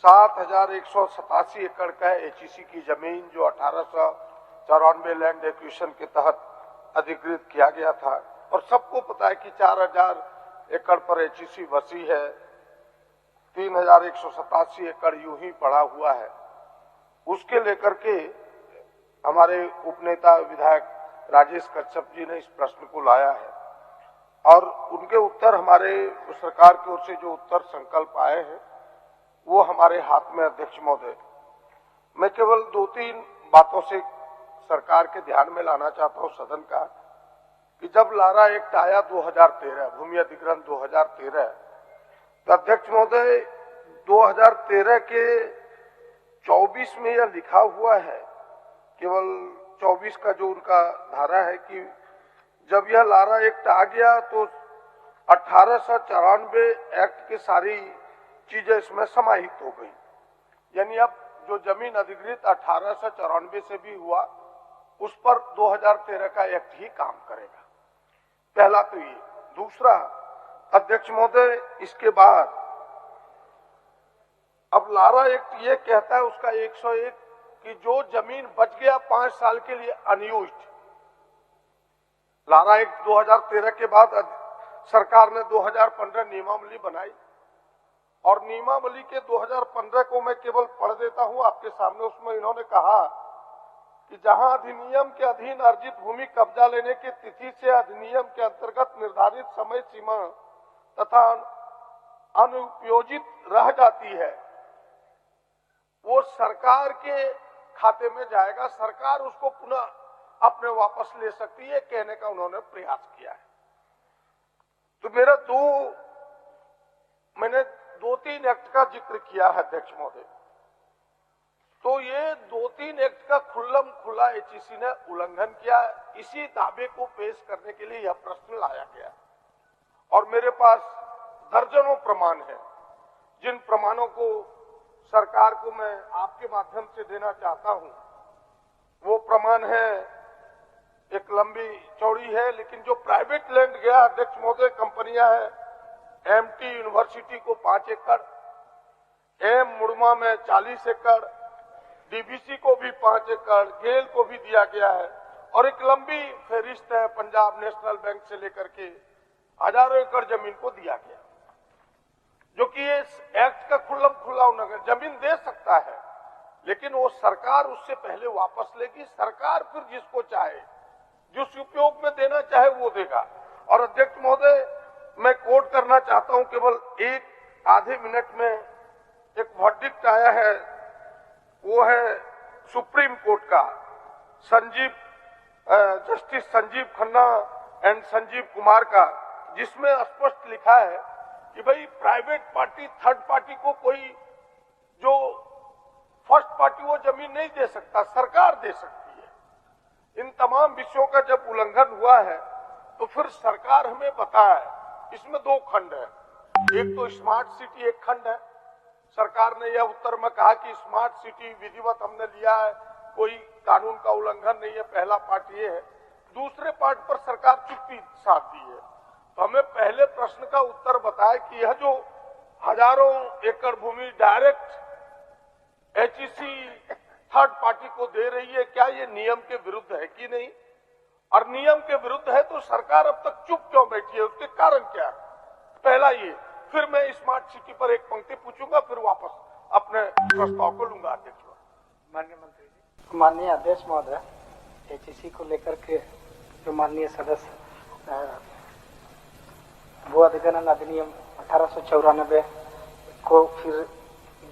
7,187 एकड़ का एचईसी की जमीन जो 1894 लैंड एक्विजिशन के तहत अधिकृत किया गया था, और सबको पता है कि 4,000 एकड़ पर एचईसी बसी है, 3,187 एकड़ यूं ही पड़ा हुआ है। उसके लेकर के हमारे उपनेता विधायक राजेश कश्यप जी ने इस प्रश्न को लाया है, और उनके उत्तर हमारे सरकार की ओर से जो उत्तर संकल्प आए हैं वो हमारे हाथ में। अध्यक्ष महोदय, मैं केवल 2-3 बातों से सरकार के ध्यान में लाना चाहता हूं सदन का, कि जब लारा एक्ट आया 2013, भूमि अधिग्रहण 2013, तो अध्यक्ष महोदय 2013 के 24 में यह लिखा हुआ है, केवल 24 का जो उनका धारा है, कि जब यह लारा एक्ट आ गया तो 1894 एक्ट की सारी चीजें इसमें समाहित हो गई। यानी अब जो जमीन अधिग्रहित 1894 से भी हुआ, उस पर 2013 का एक्ट ही काम करेगा। पहला तो ये। दूसरा, अध्यक्ष महोदय, इसके बाद अब लारा एक्ट ये कहता है उसका 101 कि जो जमीन बच गया 5 साल के लिए अनयूज्ड, लारा एक्ट 2013 के बाद सरकार ने 2015 नियमावली बनाई, और नियमावली के 2015 को मैं केवल पढ़ देता हूं आपके सामने। उसमें इन्होंने कहा कि जहां अधिनियम के अधीन अर्जित भूमि कब्जा लेने की तिथि से अधिनियम के अंतर्गत निर्धारित समय सीमा तथा अनुपयोजित रह जाती है, वो सरकार के खाते में जाएगा, सरकार उसको पुनः अपने वापस ले सकती है, कहने का उन्होंने प्रयास किया है। तो मैंने 2-3 एक्ट का जिक्र किया है अध्यक्ष महोदय। तो ये 2-3 एक्ट का खुल्लम खुला एचईसी ने उल्लंघन किया। इसी दावे को पेश करने के लिए यह प्रश्न लाया गया, और मेरे पास दर्जनों प्रमाण हैं, जिन प्रमाणों को सरकार को मैं आपके माध्यम से देना चाहता हूं। वो प्रमाण है, एक लंबी चौड़ी है, लेकिन जो प्राइवेट लैंड गया अध्यक्ष महोदय, कंपनियां हैं, एमटी यूनिवर्सिटी को 5 एकड़, एम मुड़मा में 40 एकड़, डीबीसी को भी 5 एकड़, गेल को भी दिया गया है, और एक लंबी फहरिस्त है, पंजाब नेशनल बैंक से लेकर के हजारों एकड़ जमीन को दिया गया, जो कि इस एक्ट का खुल्लम खुल्ला उल्लंघन। जमीन दे सकता है, लेकिन वो सरकार उससे पहले वापस लेगी। सरकार फिर जिसको चाहे, जिस उपयोग में देना चाहे वो देगा। और अध्यक्ष महोदय, मैं कोट करना चाहता हूं केवल आधे मिनट में। एक वर्डिक्ट आया है, वो है सुप्रीम कोर्ट का, जस्टिस संजीव खन्ना एंड संजीव कुमार का, जिसमें स्पष्ट लिखा है कि भाई प्राइवेट पार्टी, थर्ड पार्टी को कोई जो फर्स्ट पार्टी वो जमीन नहीं दे सकता, सरकार दे सकती है। इन तमाम विषयों का जब उल्लंघन हुआ है तो फिर सरकार हमें बताए। इसमें 2 खंड है, एक तो स्मार्ट सिटी एक खंड है। सरकार ने यह उत्तर में कहा कि स्मार्ट सिटी विधिवत हमने लिया है, कोई कानून का उल्लंघन नहीं है, पहला पार्ट ये है। दूसरे पार्ट पर सरकार चुप्पी साध दी है। तो हमें पहले प्रश्न का उत्तर बताए कि यह जो हजारों एकड़ भूमि डायरेक्ट एचईसी थर्ड पार्टी को दे रही है, क्या ये नियम के विरुद्ध है कि नहीं? और नियम के विरुद्ध है तो सरकार अब तक चुप क्यों बैठी है, उसके कारण क्या है? पहला ये। फिर मैं स्मार्ट सिटी पर एक पंक्ति पूछूंगा, फिर वापस अपने प्रस्ताव को लूंगा। अध्यक्ष, माननीय मंत्री जी। माननीय अध्यक्ष महोदय, एचईसी को लेकर के जो माननीय सदस्य भू अधिग्रहण अधिनियम 1894 को फिर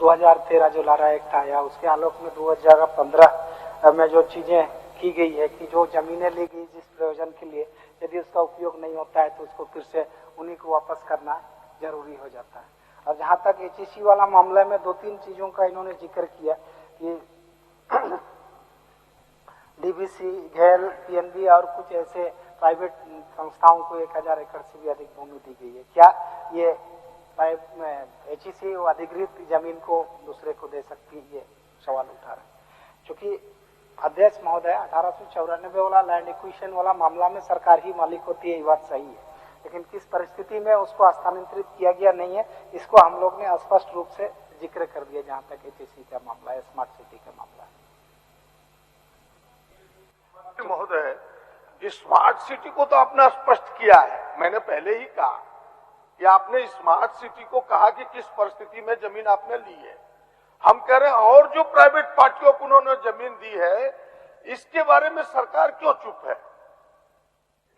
2013 जो लारा एक्ट आया, उसके आलोक में 2015 में जो चीजें की गई है कि जो जमीनें ली गई जिस प्रयोजन के लिए, यदि उसका उपयोग नहीं होता है तो उसको फिर से उन्हीं को वापस करना जरूरी हो जाता है। और जहां तक एचईसी वाला मामला में 2-3 चीजों का इन्होंने जिक्र किया कि डीबीसी, घेल, पीएनबी और कुछ ऐसे प्राइवेट संस्थाओं को 1000 एकड़ से भी अधिक भूमि दी गई है। क्या ये एचईसी अधिकृत जमीन को दूसरे को दे सकती है? ये सवाल उठा रहे हैं। चूंकि अध्यक्ष महोदय, 1894 वाला लैंड एक्विजिशन वाला मामला में सरकार ही मालिक होती है, ये बात सही है, लेकिन किस परिस्थिति में उसको हस्तांतरित किया गया नहीं है, इसको हम लोग ने स्पष्ट रूप से जिक्र कर दिया जहां तक एचईसी का मामला है, स्मार्ट सिटी का मामला है। महोदय, स्मार्ट सिटी को तो आपने स्पष्ट किया है। मैंने पहले ही कहा कि आपने स्मार्ट सिटी को कहा कि किस परिस्थिति में जमीन आपने ली है। हम कह रहे हैं और जो प्राइवेट पार्टियों को उन्होंने जमीन दी है, इसके बारे में सरकार क्यों चुप है?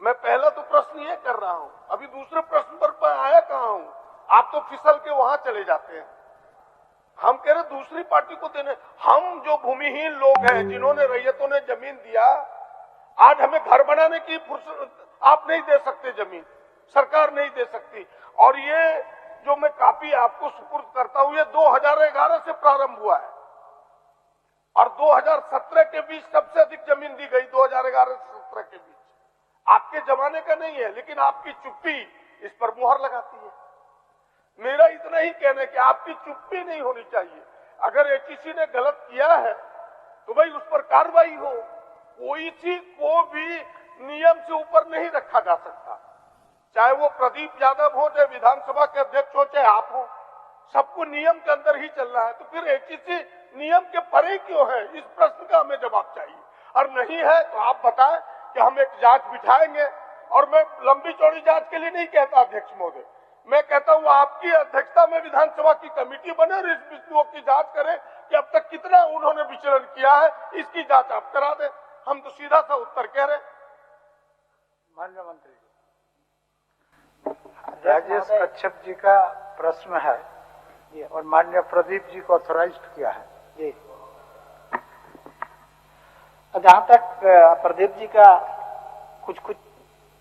मैं पहला तो प्रश्न ये कर रहा हूं, अभी दूसरे प्रश्न पर आया कहां हूं? आप तो फिसल के वहां चले जाते हैं। हम कह रहे दूसरी पार्टी को देने, हम जो भूमिहीन लोग हैं, जिन्होंने रैयतों ने जमीन दिया, आज हमें घर बनाने की फुर्सत आप नहीं दे सकते, जमीन सरकार नहीं दे सकती। और ये जो मैं कापी आपको सुपुर्द करता हूं, ये 2011 से प्रारंभ हुआ है और 2017 के बीच सबसे अधिक जमीन दी गई, 2011 से 17 के बीच। आपके जमाने का नहीं है, लेकिन आपकी चुप्पी इस पर मुहर लगाती है। मेरा इतना ही कहना है कि आपकी चुप्पी नहीं होनी चाहिए। अगर एचईसी ने गलत किया है तो भाई उस पर कार्रवाई हो। कोई चीज को भी नियम से ऊपर नहीं रखा जा सकता, चाहे वो प्रदीप यादव हो, चाहे विधानसभा के अध्यक्ष हो, चाहे आप हो, सबको नियम के अंदर ही चलना है। तो फिर एचईसी नियम के परे क्यों है? इस प्रश्न का हमें जवाब चाहिए। और नहीं है तो आप बताएं कि हम एक जांच बिठाएंगे। और मैं लंबी चौड़ी जांच के लिए नहीं कहता अध्यक्ष महोदय, मैं कहता हूं आपकी अध्यक्षता में विधानसभा की कमेटी बने और इस बिंदुओं की जांच करें कि अब तक कितना उन्होंने विचलन किया है, इसकी जांच आप करा दें। हम तो सीधा सा उत्तर कह रहे हैं। माननीय मंत्री जी, राजेश कच्छप जी का प्रश्न है जी, और माननीय प्रदीप जी को ऑथोराइज्ड किया है जी। जहां तक प्रदीप जी का कुछ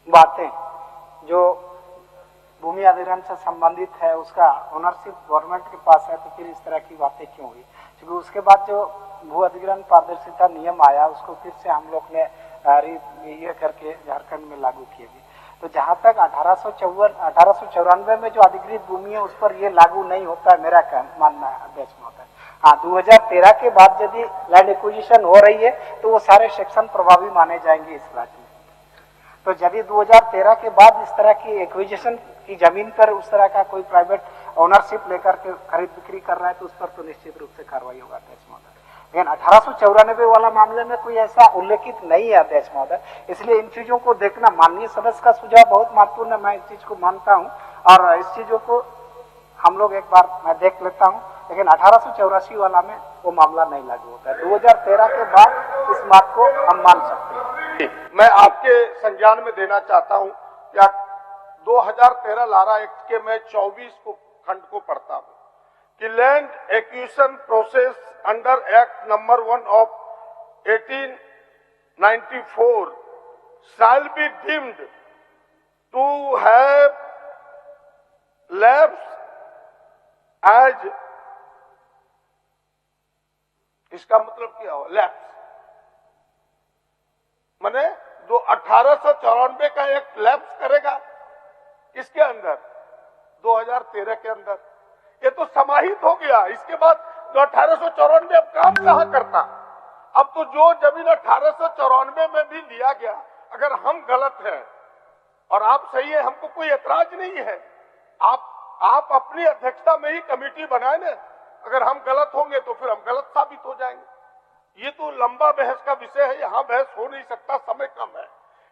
बातें जो भूमि अधिग्रहण से संबंधित है, उसका ओनरशिप गवर्नमेंट के पास है, तो फिर इस तरह की बातें क्यों हुई? क्योंकि उसके बाद जो भू अधिग्रहण पारदर्शिता नियम आया, उसको फिर से हम लोग ने ये करके झारखंड में लागू किए भी। तो जहां तक 1894 में जो अधिग्रहित भूमि है उस पर ये लागू नहीं होता है, मेरा मानना है अध्यक्ष महोदय। हाँ, 2013 के बाद यदि लैंड एक्विजिशन हो रही है तो वो सारे सेक्शन प्रभावी माने जाएंगे इस राज्य में। तो यदि 2013 के बाद इस तरह की एक्विजिशन की जमीन पर उस तरह का कोई प्राइवेट ओनरशिप लेकर के खरीद बिक्री कर रहा है तो उस पर तो निश्चित रूप से कार्रवाई होगा अध्यक्ष महोदय। लेकिन 1894 वाला मामले में कोई ऐसा उल्लेखित नहीं है अध्यक्ष महोदय, इसलिए इन चीजों को देखना, माननीय सदस्य का सुझाव बहुत महत्वपूर्ण है, मैं इस चीज को मानता हूँ और इस चीजों को हम लोग एक बार मैं देख लेता हूँ। लेकिन 1884 वाला में वो मामला नहीं लागू होता है। 2013 के बाद इस बात को हम मान सकते हैं। मैं आपके संज्ञान में देना चाहता हूं कि 2013 लारा एक्ट के मैं 24 को खंड को पढ़ता हूं कि land acquisition process under act number 1 of 1894 shall be deemed to have lapsed as, इसका मतलब क्या हो? लैप्स माने जो 1894 का एक लैप्स करेगा इसके अंदर 2013 के अंदर, ये तो समाहित हो गया। इसके बाद जो 1894 अब काम कहां करता? अब तो जो जमीन 1894 में भी लिया गया, अगर हम गलत हैं और आप सही है, हमको कोई एतराज नहीं है। आप अपनी अध्यक्षता में ही कमेटी बनाए ना। अगर हम गलत होंगे तो फिर हम गलत साबित हो जाएंगे। ये तो लंबा बहस का विषय है, यहाँ बहस हो नहीं सकता, समय कम है।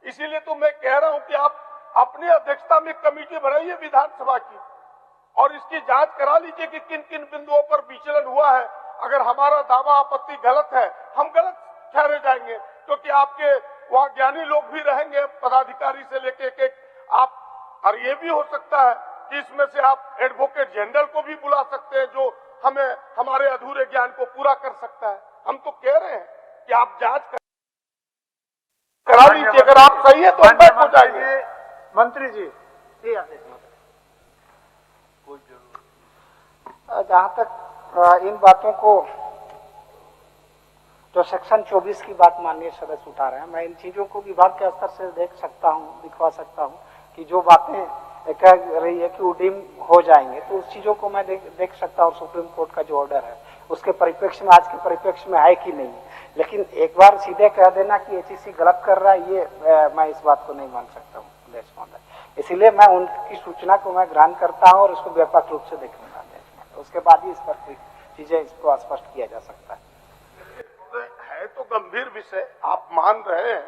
इसीलिए तो मैं कह रहा हूं कि आप अपनी अध्यक्षता में कमेटी बनाइए विधानसभा की और इसकी जांच करा लीजिए कि किन किन बिंदुओं पर विचलन हुआ है। अगर हमारा दावा आपत्ति गलत है, हम गलत ठहरे जाएंगे, क्योंकि आपके वहां ज्ञानी लोग भी रहेंगे, पदाधिकारी से लेके एक आप। और ये भी हो सकता है कि इसमें से आप एडवोकेट जनरल को भी बुला सकते हैं, जो हमें हमारे अधूरे ज्ञान को पूरा कर सकता है। हम तो कह रहे हैं कि आप जांच करा लीजिए, अगर आप सही है तो हम बैठ हो जाएंगे। मंत्री जी, जहां तक इन बातों को, जो सेक्शन 24 की बात माननीय सदस्य उठा रहे हैं, मैं इन चीजों को विभाग के स्तर से देख सकता हूं, दिखवा सकता हूं कि जो बातें कह रही है कि उडीम हो जाएंगे, तो उस चीजों को मैं देख सकता हूं। सुप्रीम कोर्ट का जो ऑर्डर है उसके परिप्रेक्ष्य में, आज के परिप्रेक्ष्य में है कि नहीं। लेकिन एक बार सीधे कह देना कि एचईसी गलत कर रहा है, ये मैं इस बात को नहीं मान सकता हूँ अध्यक्ष महोदय। इसीलिए मैं उनकी सूचना को मैं ग्रहण करता हूँ और उसको व्यापक रूप से देखूंगा अध्यक्ष महोदय। उसके बाद ही इस पर कोई चीजें इसको स्पष्ट किया जा सकता है तो गंभीर विषय आप मान रहे हैं,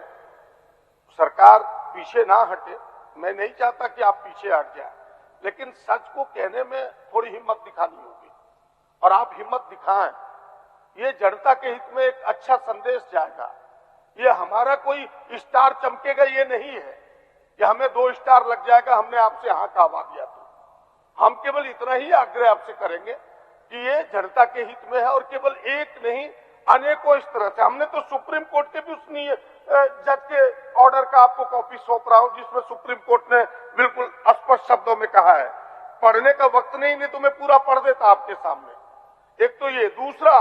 सरकार पीछे ना हटे, मैं नहीं चाहता कि आप पीछे हट जाए, लेकिन सच को कहने में थोड़ी हिम्मत दिखानी होगी और आप हिम्मत दिखाएं। ये जनता के हित में एक अच्छा संदेश जाएगा। ये हमारा कोई स्टार चमकेगा ये नहीं है कि हमें 2 स्टार लग जाएगा हमने आपसे हाँ कहवा दिया। तो हम केवल इतना ही आग्रह आपसे करेंगे कि ये जनता के हित में है और केवल एक नहीं अनेकों इस तरह से। हमने तो सुप्रीम कोर्ट के भी उस जज के ऑर्डर का आपको कॉपी सौंप रहा हूं जिसमें सुप्रीम कोर्ट ने बिल्कुल स्पष्ट शब्दों में कहा है। पढ़ने का वक्त नहीं तो मैं पूरा पढ़ देता आपके सामने। एक तो ये, दूसरा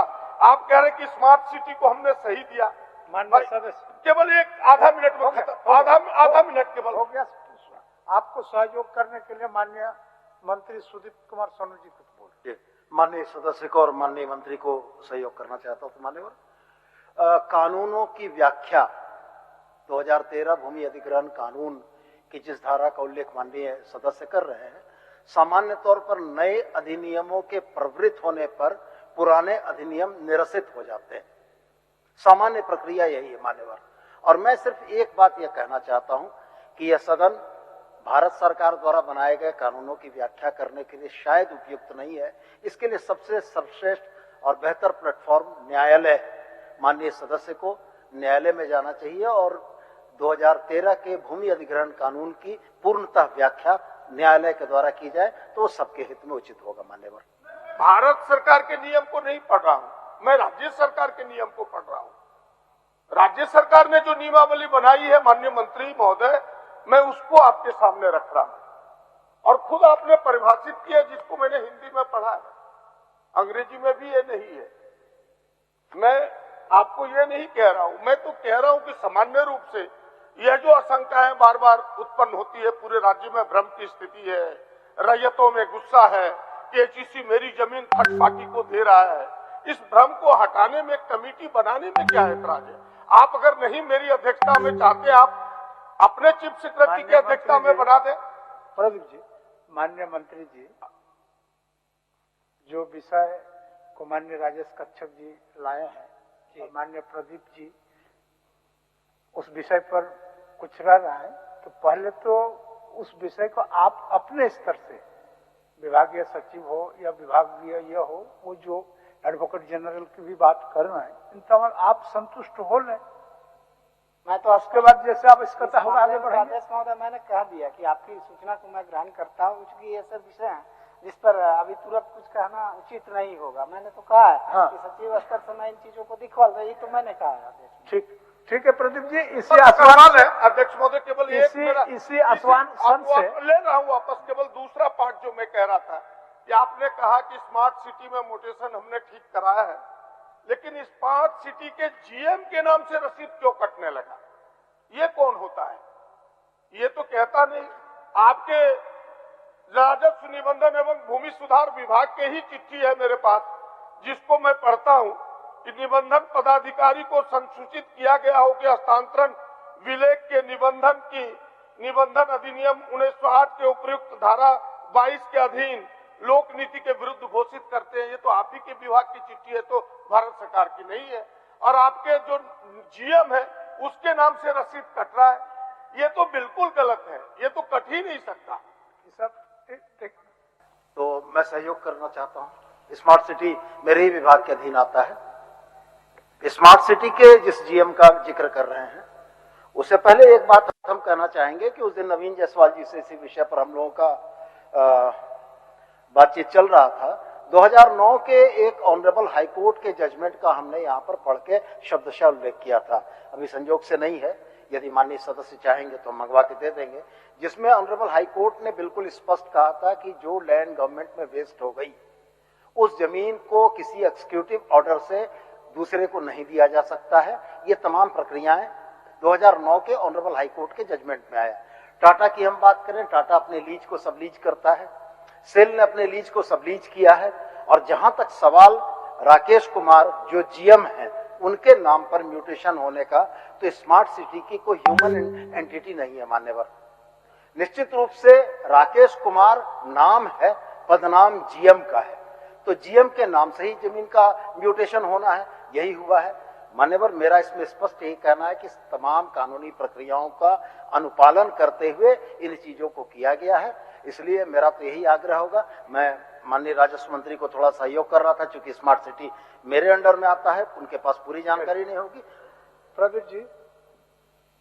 आप कह रहे कि स्मार्ट सिटी को हमने सही दिया। माननीय सदस्य, केवल एक आधा मिनट में खत्म, आधा मिनट केवल हो गया। आपको सहयोग करने के लिए माननीय मंत्री सुदीप कुमार सोनू जी कुछ बोल। माननीय सदस्य को और माननीय मंत्री को सहयोग करना चाहता हूं। तो मान्यवर, कानूनों की व्याख्या 2013 भूमि अधिग्रहण कानून की जिस धारा का उल्लेख माननीय सदस्य कर रहे हैं, सामान्य तौर पर नए अधिनियमों के प्रवृत्त होने पर पुराने अधिनियम निरसित हो जाते हैं। सामान्य प्रक्रिया यही है मान्यवर। और मैं सिर्फ एक बात यह कहना चाहता हूं कि यह सदन भारत सरकार द्वारा बनाए गए कानूनों की व्याख्या करने के लिए शायद उपयुक्त नहीं है। इसके लिए सबसे सर्वश्रेष्ठ और बेहतर प्लेटफॉर्म न्यायालय है। माननीय सदस्य को न्यायालय में जाना चाहिए और 2013 के भूमि अधिग्रहण कानून की पूर्णतः व्याख्या न्यायालय के द्वारा की जाए तो वो सबके हित में उचित होगा। मान्यवर, भारत सरकार के नियम को नहीं पढ़ रहा हूं, मैं राज्य सरकार के नियम को पढ़ रहा हूं। राज्य सरकार ने जो नियमावली बनाई है माननीय मंत्री महोदय, मैं उसको आपके सामने रख रहा हूं और खुद आपने परिभाषित किया जिसको मैंने हिंदी में पढ़ा है, अंग्रेजी में भी ये नहीं है। मैं आपको ये नहीं कह रहा हूं, मैं तो कह रहा हूं कि सामान्य रूप से यह जो आशंकाएं बार बार उत्पन्न होती है, पूरे राज्य में भ्रम की स्थिति है, रैयतों में गुस्सा है कि एचईसी मेरी जमीन फटफाटी को दे रहा है, इस भ्रम को हटाने में कमेटी बनाने में क्या ऐतराज है? आप अगर नहीं मेरी अध्यक्षता में चाहते, आप अपने चीफ सेक्रेटरी की अध्यक्षता में बना दें। प्रदीप जी, माननीय मंत्री जी, जो विषय को माननीय राजेश कच्छप जी लाए हैं, माननीय प्रदीप जी उस विषय पर कुछ रह रहा है, तो पहले तो उस विषय को आप अपने स्तर से, विभागीय सचिव हो या विभागीय यह हो, वो जो एडवोकेट जनरल की भी बात कर रहे हैं, इन तमाम आप संतुष्ट हो लें। मैं तो उसके बाद जैसे आप इसका आगे बढ़ेंगे। राजेश महोदय, मैंने कह दिया कि आपकी सूचना को मैं ग्रहण करता हूँ, क्योंकि ये सब विषय हैं जिस पर अभी तुरंत कुछ कहना उचित नहीं होगा। मैंने तो कहा है कि सचिव स्तर से मैं इन चीजों को दिखवा रही, तो मैंने कहा है। ठीक है प्रदीप जी, इसी आश्वासन है अध्यक्ष महोदय, केवल इसी आश्वासन से ले रहा हूँ वापस। केवल दूसरा पार्ट जो मैं कह रहा था कि आपने कहा कि स्मार्ट सिटी में मोटेशन हमने ठीक कराया है, लेकिन स्मार्ट सिटी के जीएम के नाम से रसीद क्यों कटने लगा? ये कौन होता है? ये तो कहता नहीं। आपके राजस्व निबंधन एवं भूमि सुधार विभाग के ही चिट्ठी है मेरे पास, जिसको मैं पढ़ता हूं कि निबंधन पदाधिकारी को संसूचित किया गया हो कि हस्तांतरण विलेख के निबंधन अधिनियम 1908 के उपयुक्त धारा 22 के अधीन लोक नीति के विरुद्ध घोषित करते हैं। ये तो आप ही के विभाग की चिट्ठी है, तो भारत सरकार की नहीं है। और आपके जो जीएम है उसके नाम से रसीद कट रहा है, ये तो बिल्कुल गलत है, ये तो कट ही नहीं सकता। सब तो मैं सहयोग करना चाहता हूं। स्मार्ट सिटी मेरे ही विभाग के अधीन आता है। स्मार्ट सिटी के जिस जीएम का जिक्र कर रहे हैं, उससे पहले एक बात हम कहना चाहेंगे कि उस दिन नवीन जायसवाल जी से इसी विषय पर हम लोगों का बातचीत चल रहा था। 2009 के एक ऑनरेबल हाई कोर्ट के जजमेंट का हमने यहाँ पर पढ़ के शब्दशः उल्लेख किया था। अभी संजोग से नहीं है, यदि माननीय सदस्य चाहेंगे तो हम मंगवा के दे देंगे, जिसमें ऑनरेबल हाई कोर्ट ने बिल्कुल स्पष्ट कहा था कि जो लैंड गवर्नमेंट में वेस्ट हो गई, उस जमीन को किसी एग्जीक्यूटिव ऑर्डर से दूसरे को नहीं दिया जा सकता है। ये तमाम प्रक्रियाएं 2009 के ऑनरेबल हाई कोर्ट के जजमेंट में आया। टाटा की हम बात करें, टाटा अपने लीज को सबलीज करता है, सेल ने अपने लीज को सबलीज किया है। और जहां तक सवाल राकेश कुमार जो जीएम हैं उनके नाम पर म्यूटेशन होने का, तो स्मार्ट सिटी की कोई ह्यूमन एंटिटी नहीं है मान्यवर। निश्चित रूप से राकेश कुमार नाम है, पदनाम जीएम का है। तो जीएम के नाम से ही जमीन का म्यूटेशन होना है, यही हुआ है। मान्यवर, मेरा इसमें स्पष्ट यही कहना है कि तमाम कानूनी प्रक्रियाओं का अनुपालन करते हुए इन चीजों को किया गया है। इसलिए मेरा तो यही आग्रह होगा। मैं माननीय राजस्व मंत्री को थोड़ा सहयोग कर रहा था, चूंकि स्मार्ट सिटी मेरे अंडर में आता है, उनके पास पूरी जानकारी नहीं होगी। प्रदीप जी,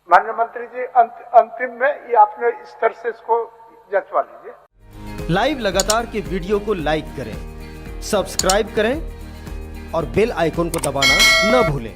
माननीय मंत्री जी, अंतिम में ये आपने इस स्तर से इसको जचवा लीजिए। लाइव लगातार के वीडियो को लाइक करें, सब्सक्राइब करें और बेल आइकन को दबाना न भूलें।